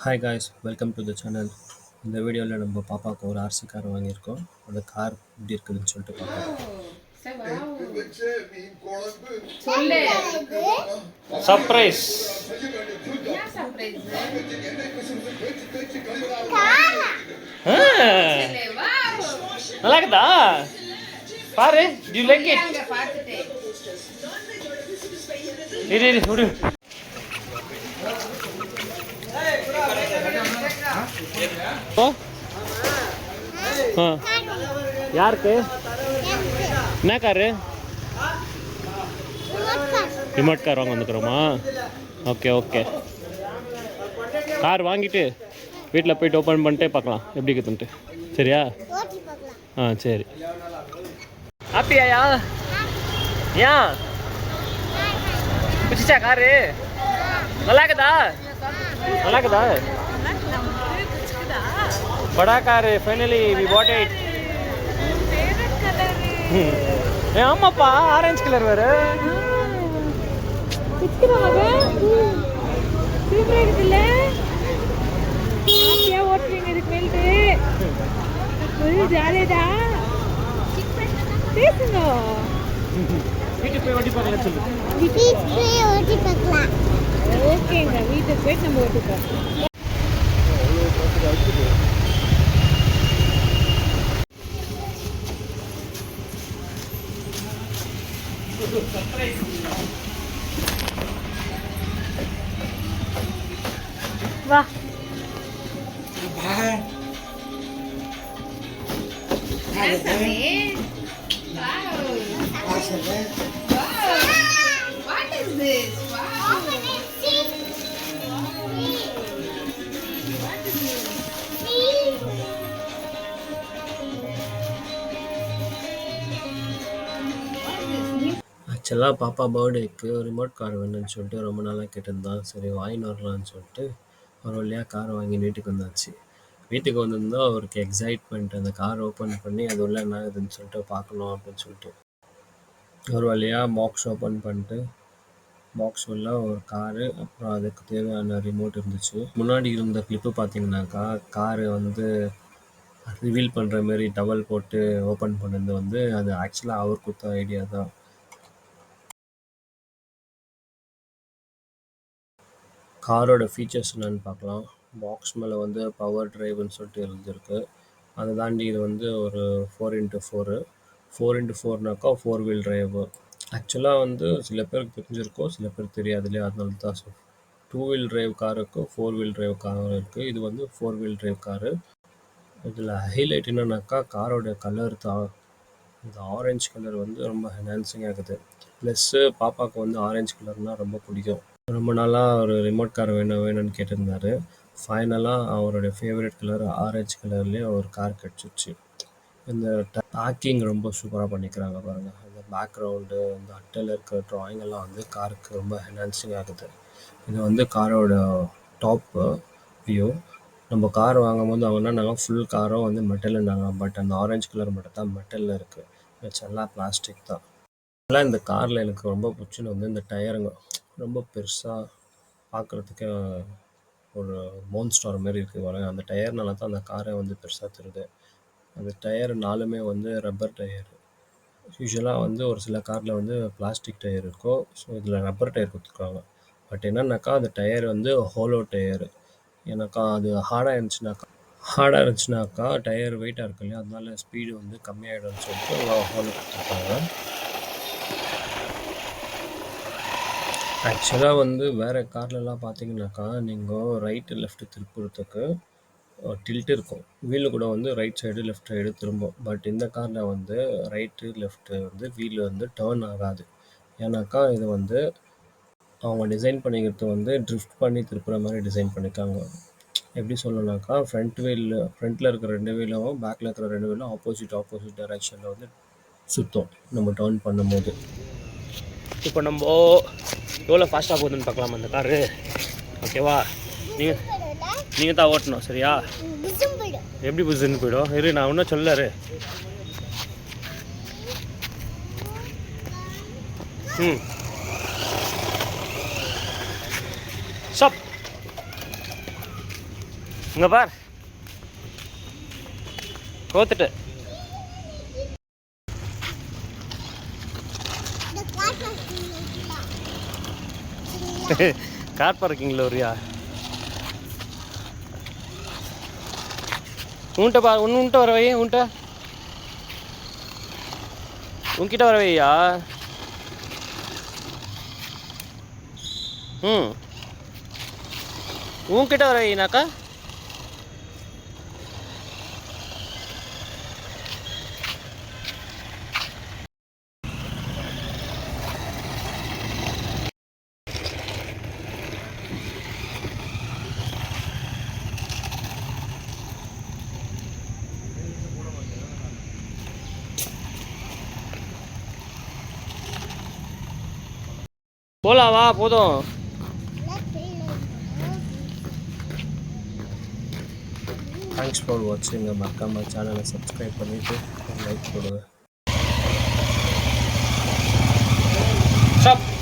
Hi guys, welcome to the channel. இந்த வீடியோவில் நம்ம பாப்பாவுக்கு ஒரு ஆர்சி கார் வாங்கியிருக்கோம். அந்த கார் எப்படி இருக்குதுன்னு சொல்லிட்டு பார்க்கலாம். சர்ப்ரைஸ். நல்லா இருக்குதா? பாரு, டு யூ லைக் இட்? இரு இரு. யாருக்கு என்ன காரு? ரிமோட் கார் வாங்க வந்துக்கிறோமா? Okay okay. கார் வாங்கிட்டு வீட்டில் போயிட்டு ஓப்பன் பண்ணிட்டே பார்க்கலாம் எப்படி இருக்குதுன்ட்டு. சரியா? சரி. ஹாப்பியாயா? ஏன் பிடிச்சா காரு? நல்லா இருக்குதா? நல்லா இருக்குதா? बड़ा कार है फाइनली वी बॉट इट. ஏ ஆமாப்பா, ஆரஞ்சு கலர் வேற. பிடிக்குறாங்க. சூப்பரா இருக்குல்ல? ஹாப்பியா ஓட்டுறீங்க இதுக்கு மேல்ட்டு. ஒரு ஜாலியா பேசுங்க. வீட்டுக்கு போய் ஓட்டி பார்க்கலாம் சொல்லு. வீட்டுக்கு போய் ஓட்டி பார்க்கலாம். ஓகேங்க, வீட்டுக்கு போய் நம்ம ஓட்டி பார்க்கலாம். வா. What is this? Wow. ஆக்சுவலாக பாப்பா பர்த்டேக்கு ரிமோட் கார் வேணும்னு சொல்லிட்டு ரொம்ப நாளாக கேட்டிருந்தான். சரி வாங்கின்னு வரலான்னு சொல்லிட்டு ஒரு வழியாக கார் வாங்கி வீட்டுக்கு வந்தாச்சு. வீட்டுக்கு வந்திருந்தா அவருக்கு எக்ஸைட்மெண்ட். அந்த கார் ஓப்பன் பண்ணி அது உள்ள என்ன ஆகுதுன்னு சொல்லிட்டு பார்க்கணும் அப்படின்னு சொல்லிட்டு ஒரு வழியாக பாக்ஸ் ஓப்பன் பண்ணிட்டு பாக்ஸ் உள்ள ஒரு காரு, அப்புறம் அதுக்கு தேவையான ரிமோட் இருந்துச்சு. முன்னாடி இருந்த கிளிப்பு பார்த்தீங்கன்னாக்கா காரு வந்து ரிவீல் பண்ணுற மாதிரி டவல் போட்டு ஓப்பன் பண்ணது வந்து அது ஆக்சுவலாக அவர் கொடுத்த ஐடியா தான். காரோட ஃபீச்சர்ஸ் என்னென்னு பார்க்கலாம். பாக்ஸ் மேலே வந்து பவர் டிரைவ்னு சொல்லிட்டு இருந்திருக்கு. அதை தாண்டி இது வந்து ஒரு 4x4. 4x4னாக்கா 4 வீல் டிரைவு. ஆக்சுவலாக வந்து சில பேருக்கு தெரிஞ்சிருக்கும், சில பேர் தெரியாது இல்லையா? அதனால தான் 2 வீல் டிரைவ் காருக்கு 4 வீல் டிரைவ் காரும் இருக்குது. இது வந்து 4 வீல் டிரைவ் காரு. இதில் ஹைலைட் என்னன்னாக்கா காரோட கலர் தான். இந்த ஆரஞ்சு கலர் வந்து ரொம்ப என்ஹான்சிங்காக இருக்குது. ப்ளஸ்ஸு பாப்பாவுக்கு வந்து ஆரஞ்சு கலர்னால் ரொம்ப பிடிக்கும். ரொம்ப நாளாக ஒரு ரிமோட் கார் வேணும்னு கேட்டிருந்தாரு. ஃபைனலாக அவருடைய ஃபேவரட் கலர் ஆரஞ்சு கலர்லேயே ஒரு கார் கிடச்சிச்சு. இந்த பேக்கிங் ரொம்ப சூப்பராக பண்ணிக்கிறாங்க பாருங்கள். அந்த பேக்ரவுண்டு, இந்த அட்டையில் இருக்கிற ட்ராயிங் எல்லாம் வந்து காருக்கு ரொம்ப என்ஹான்சிங் ஆகுது. இது வந்து காரோட டாப் வியூ. நம்ம கார் வாங்கும்போது அவங்க நாங்கள் ஃபுல் காரும் வந்து மெட்டல்னாங்க. பட் அந்த ஆரஞ்சு கலர் மட்டும் தான் மெட்டலில் இருக்குது. மிச்செல்லாம் பிளாஸ்டிக் தான். அதெல்லாம் இந்த காரில் எனக்கு ரொம்ப பிடிச்சின்னு வந்து இந்த டயருங்க ரொம்ப பெருசாக பார்க்குறதுக்கே ஒரு மோன்ஸ்டார் மாரி இருக்குது பாருங்க. அந்த டயர்னால தான் அந்த காரை வந்து பெருசாக தெரியுது. அந்த டயர் 4மே வந்து ரப்பர் டயர். யூஸ்வலாக வந்து ஒரு சில காரில் வந்து பிளாஸ்டிக் டயர் இருக்கும். ஸோ இதில் ரப்பர் டயர் கொடுத்துருக்காங்க. பட் என்னன்னாக்கா அந்த டயர் வந்து ஹோலோ டயரு. ஏன்னாக்கா அது ஹார்டாக இருந்துச்சுனாக்கா டயர் வெயிட்டாக இருக்கு இல்லையா? அதனால ஸ்பீடு வந்து கம்மியாகிடும்னு சொல்லிட்டு ஹோலோ கொடுத்துருக்காங்க. ஆக்சுவலாக வந்து வேறு கார்லலாம் பார்த்தீங்கன்னாக்கா நீங்கள் ரைட்டு லெஃப்ட்டு திருப்புறதுக்கு டில்ட் இருக்கும். வீலு கூட வந்து ரைட் சைடு லெஃப்ட் சைடு திரும்பும். பட் இந்த காரில் வந்து ரைட்டு லெஃப்ட்டு வந்து வீலு வந்து டேர்ன் ஆகாது. ஏன்னாக்கா இது வந்து அவங்க டிசைன் பண்ணிக்கிறது வந்து ட்ரிஃப்ட் பண்ணி திருப்புற மாதிரி டிசைன் பண்ணியிருக்காங்க. எப்படி சொல்லணும்னாக்கா ஃப்ரண்ட்டில் இருக்கிற 2 வீலும் பேக்கில் இருக்கிற 2 வீலும் ஆப்போசிட் டைரெக்ஷனில் வந்து சுற்றும் நம்ம டேர்ன் பண்ணும்போது. இப்போ நம்ம எவ்வளோ ஃபாஸ்ட்டாக போகுதுன்னு பார்க்கலாம் அந்த காரு. ஓகேவா? நீங்கள் தான் ஓட்டணும். சரியா? எப்படி புதுசுன்னு போயிடும்? இரு, நான் ஒன்றும் சொல்லாரு. ஸ்டாப். இங்கே பார் கோத்துட்டு கார் பார்க்கிங்கில் வரியா உன்கிட்ட பா உன்கிட்ட வர வை உன்கிட்ட வர வையா ம் உன்கிட்ட வர வைனாக்கா போலாம் வா போதும் தேங்க்ஸ் ஃபார் வாட்சிங் மறக்காமல் சேனலை சப்ஸ்கிரைப் பண்ணிவிட்டு லைக் போடுங்க ஸ்டாப்